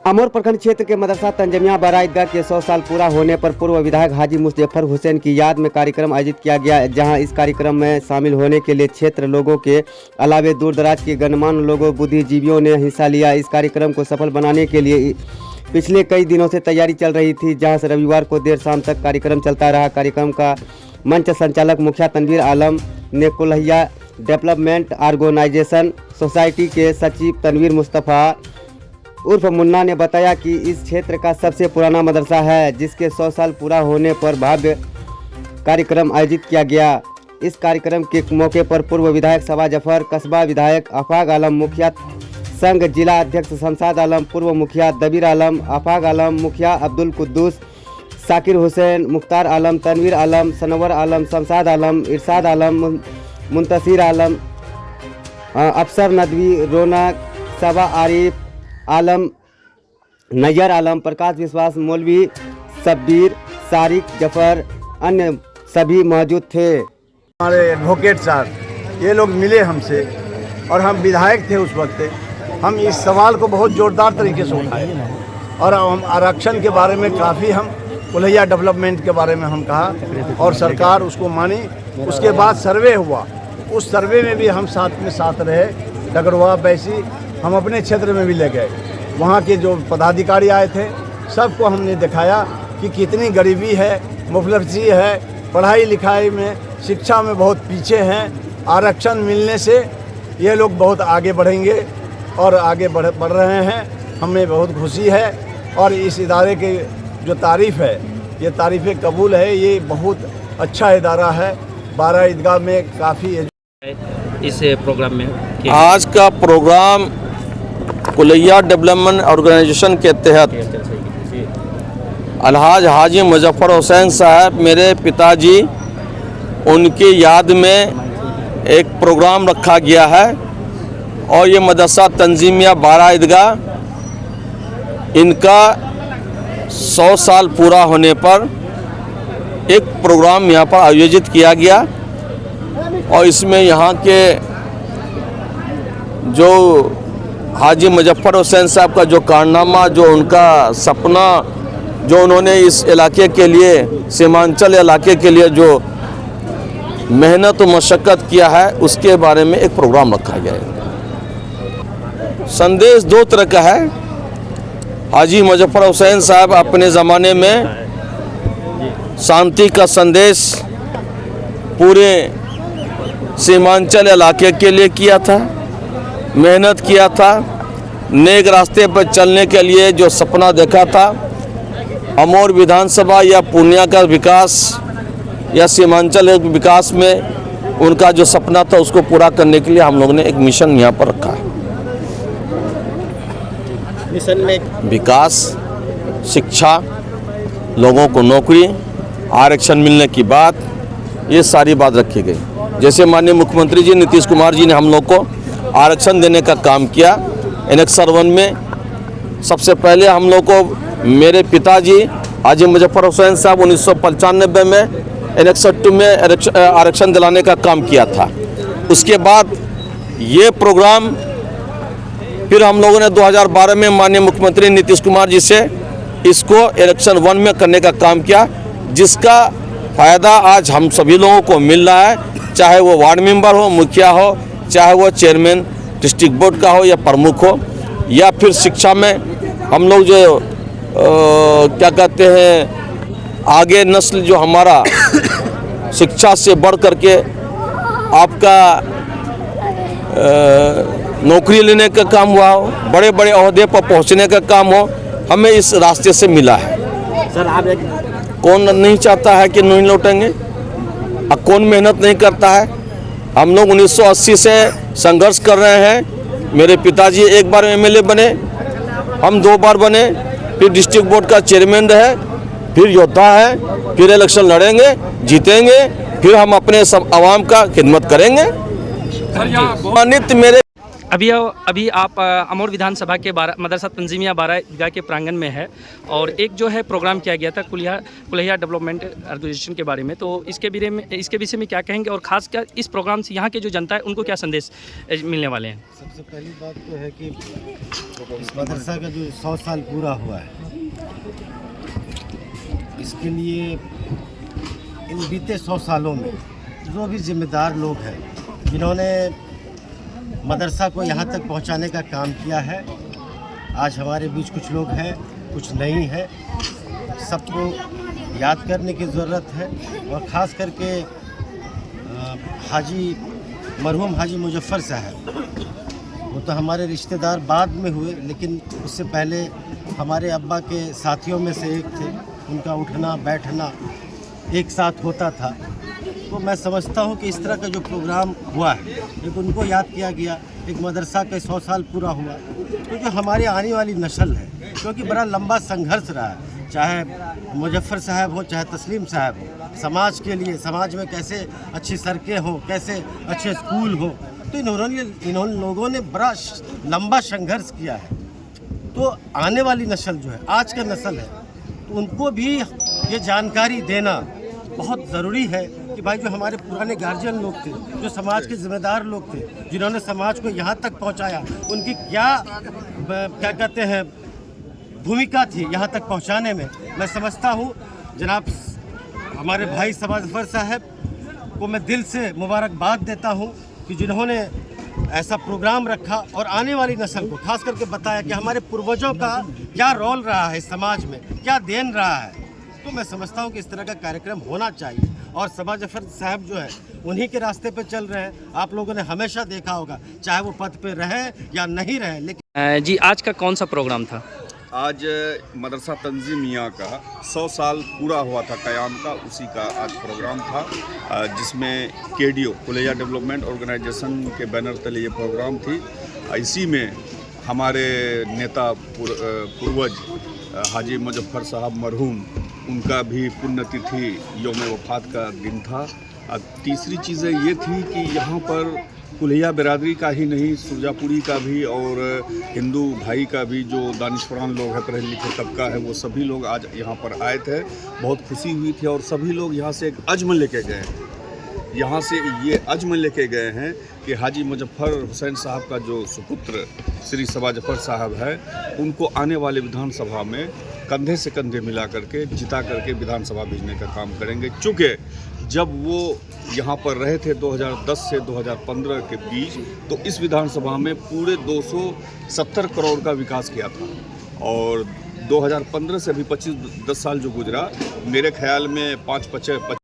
अमोर प्रखंड क्षेत्र के मदरसा तंजमिया बारा ईदगाह के 100 साल पूरा होने पर पूर्व विधायक हाजी मुजफ्फर हुसैन की याद में कार्यक्रम आयोजित किया गया, जहां इस कार्यक्रम में शामिल होने के लिए क्षेत्र लोगों के अलावे दूर दराज के गणमान्य लोगों बुद्धिजीवियों ने हिस्सा लिया। इस कार्यक्रम को सफल बनाने के लिए पिछले कई दिनों से तैयारी चल रही थी, जहाँ से रविवार को देर शाम तक कार्यक्रम चलता रहा। कार्यक्रम का मंच संचालक मुखिया तनवीर आलम ने कुल्हिया डेवलपमेंट ऑर्गेनाइजेशन सोसाइटी के सचिव तनवीर मुस्तफ़ा उर्फ मुन्ना ने बताया कि इस क्षेत्र का सबसे पुराना मदरसा है, जिसके 100 साल पूरा होने पर भव्य कार्यक्रम आयोजित किया गया। इस कार्यक्रम के मौके पर पूर्व विधायक सबा जफर, कस्बा विधायक आफाक आलम, मुखिया संघ जिला अध्यक्ष शमशाद आलम, पूर्व मुखिया दबीर आलम, आफाक आलम, मुखिया अब्दुल कुद्दूस, साकिर हुसैन, मुख्तार आलम, तनवीर आलम, सनवर आलम, शमशाद आलम, इरशाद आलम, मुंतसिर आलम, अफसर नदवी, रौनक, सबा आरिफ आलम, नैयर आलम, प्रकाश विश्वास, मौलवी शब्बीर, सारिक जफर, अन्य सभी मौजूद थे। हमारे एडवोकेट साहब ये लोग मिले हमसे और हम विधायक थे उस वक्त। हम इस सवाल को बहुत ज़ोरदार तरीके से उठाए और हम आरक्षण के बारे में काफ़ी हम कुल्हिया डेवलपमेंट के बारे में हम कहा और सरकार उसको मानी। उसके बाद सर्वे हुआ, उस सर्वे में भी हम साथ में साथ रहे। डगरवा बैसी हम अपने क्षेत्र में भी ले गए, वहाँ के जो पदाधिकारी आए थे सबको हमने दिखाया कि कितनी गरीबी है, मुफलसी है, पढ़ाई लिखाई में शिक्षा में बहुत पीछे हैं। आरक्षण मिलने से ये लोग बहुत आगे बढ़ेंगे और आगे बढ़ रहे हैं। हमें बहुत खुशी है और इस इदारे की जो तारीफ़ है ये तारीफ़ कबूल है। ये बहुत अच्छा इदारा है। बारा ईदगाह में काफ़ी इस प्रोग्राम में आज का प्रोग्राम कुल्हिया डेवलपमेंट ऑर्गेनाइजेशन के तहत अलहाज हाजी मुजफ्फर हुसैन साहब मेरे पिताजी, उनकी याद में एक प्रोग्राम रखा गया है और ये मदरसा तंजीमिया बारा ईदगाह इनका 100 साल पूरा होने पर एक प्रोग्राम यहाँ पर आयोजित किया गया और इसमें यहाँ के जो हाजी मुजफ्फर हुसैन साहब का जो कारनामा, जो उनका सपना, जो उन्होंने इस इलाके के लिए, सीमांचल इलाके के लिए जो मेहनत और मशक्क़त किया है, उसके बारे में एक प्रोग्राम रखा गया है। संदेश दो तरह का है। हाजी मुजफ्फर हुसैन साहब अपने ज़माने में शांति का संदेश पूरे सीमांचल इलाके के लिए किया था, मेहनत किया था, नेक रास्ते पर चलने के लिए जो सपना देखा था। अमोर विधानसभा या पूर्णिया का विकास या सीमांचल विकास में उनका जो सपना था उसको पूरा करने के लिए हम लोगों ने एक मिशन यहाँ पर रखा है। मिशन में विकास, शिक्षा, लोगों को नौकरी, आरक्षण मिलने की बात, ये सारी बात रखी गई। जैसे माननीय मुख्यमंत्री जी नीतीश कुमार जी ने हम लोग को आरक्षण देने का काम किया। एनेक्सर 1 में सबसे पहले हम लोग को मेरे पिताजी हाजी मुजफ्फर हुसैन साहब 1995 में एनेक्सर 2 में आरक्षण दिलाने का काम किया था। उसके बाद ये प्रोग्राम फिर हम लोगों ने 2012 में माननीय मुख्यमंत्री नीतीश कुमार जी से इसको इलेक्शन 1 में करने का काम किया, जिसका फ़ायदा आज हम सभी लोगों को मिल रहा है, चाहे वो वार्ड मेंबर हो, मुखिया हो, चाहे वो चेयरमैन डिस्ट्रिक्ट बोर्ड का हो या प्रमुख हो, या फिर शिक्षा में हम लोग जो क्या कहते हैं, आगे नस्ल जो हमारा शिक्षा से बढ़ करके आपका नौकरी लेने का काम हुआ हो, बड़े बड़े ओहदे पर पहुंचने का काम हो, हमें इस रास्ते से मिला है। सर आप कौन नहीं चाहता है कि नहीं लौटेंगे, और कौन मेहनत नहीं करता है। हम लोग 1980 से संघर्ष कर रहे हैं। मेरे पिताजी एक बार एमएलए बने, हम 2 बार बने, फिर डिस्ट्रिक्ट बोर्ड का चेयरमैन रहे, फिर योद्धा है, फिर इलेक्शन लड़ेंगे, जीतेंगे, फिर हम अपने सब आवाम का खिदमत करेंगे। नित्य मेरे अभी आप अमोर विधानसभा के मदरसा तंजीमिया बारह ईदगाह के प्रांगण में है और एक जो है प्रोग्राम किया गया था कुल्हिया डेवलपमेंट ऑर्गेनाइजेशन के बारे में, तो इसके विषय में क्या कहेंगे और ख़ास क्या इस प्रोग्राम से यहाँ के जो जनता है उनको क्या संदेश मिलने वाले हैं? सबसे पहली बात तो है कि इस मदरसा का जो 100 साल पूरा हुआ है, इसके लिए इन बीते 100 सालों में जो भी जिम्मेदार लोग हैं जिन्होंने मदरसा को यहाँ तक पहुँचाने का काम किया है, आज हमारे बीच कुछ लोग हैं, कुछ नहीं है, सबको याद करने की ज़रूरत है। और ख़ास करके मरहूम हाजी मुजफ्फर साहब, वो तो हमारे रिश्तेदार बाद में हुए, लेकिन उससे पहले हमारे अब्बा के साथियों में से एक थे। उनका उठना बैठना एक साथ होता था, तो मैं समझता हूँ कि इस तरह का जो प्रोग्राम हुआ है, एक उनको याद किया गया, एक मदरसा का 100 साल पूरा हुआ, तो जो हमारी आने वाली नस्ल है, क्योंकि बड़ा लंबा संघर्ष रहा है, चाहे मुजफ्फर साहब हो चाहे तस्लीम साहब हो, समाज के लिए, समाज में कैसे अच्छी सड़कें हो, कैसे अच्छे स्कूल हो, तो इन्होंने लोगों ने बड़ा लंबा संघर्ष किया है। तो आने वाली नस्ल जो है, आज का नस्ल है, तो उनको भी ये जानकारी देना बहुत ज़रूरी है कि भाई जो हमारे पुराने गार्जियन लोग थे, जो समाज के ज़िम्मेदार लोग थे, जिन्होंने समाज को यहाँ तक पहुँचाया, उनकी क्या कहते हैं भूमिका थी यहाँ तक पहुँचाने में। मैं समझता हूँ जनाब हमारे भाई मुजफ्फर साहब को मैं दिल से मुबारकबाद देता हूँ कि जिन्होंने ऐसा प्रोग्राम रखा और आने वाली नस्ल को खास करके बताया कि हमारे पूर्वजों का क्या रोल रहा है समाज में, क्या देन रहा है। तो मैं समझता हूँ कि इस तरह का कार्यक्रम होना चाहिए और मुजफ्फर साहब जो है उन्हीं के रास्ते पे चल रहे हैं। आप लोगों ने हमेशा देखा होगा, चाहे वो पद पे रहे या नहीं रहे, लेकिन जी आज का कौन सा प्रोग्राम था? आज मदरसा तंजीमिया का 100 साल पूरा हुआ था क़याम का, उसी का आज प्रोग्राम था, जिसमें केडीओ कुल्हिया डेवलपमेंट ऑर्गेनाइजेशन के बैनर तले ये प्रोग्राम थी। इसी में हमारे नेता पूर्वज हाजी मुजफ्फर साहब मरहूम, उनका भी पुण्यतिथि यौम वफ़ात का दिन था। तीसरी चीज़ें ये थी कि यहाँ पर कुल्हिया बिरादरी का ही नहीं, सुरजापुरी का भी और हिंदू भाई का भी जो दानिशवरान लोग हैं, पढ़े लिखे तबका है, वो सभी लोग आज यहाँ पर आए थे। बहुत खुशी हुई थी और सभी लोग यहाँ से एक अज़्म लेके गए हैं। यहाँ से ये अज़्म लेके गए हैं कि हाजी मुजफ्फर हुसैन साहब का जो सुपुत्र श्री मुजफ्फर साहब है, उनको आने वाले विधानसभा में कंधे से कंधे मिला करके जिता करके विधानसभा भेजने का काम करेंगे। चूँकि जब वो यहाँ पर रहे थे 2010 से 2015 के बीच, तो इस विधानसभा में पूरे 270 करोड़ का विकास किया था और 2015 से अभी 10 साल जो गुजरा, मेरे ख्याल में 5-5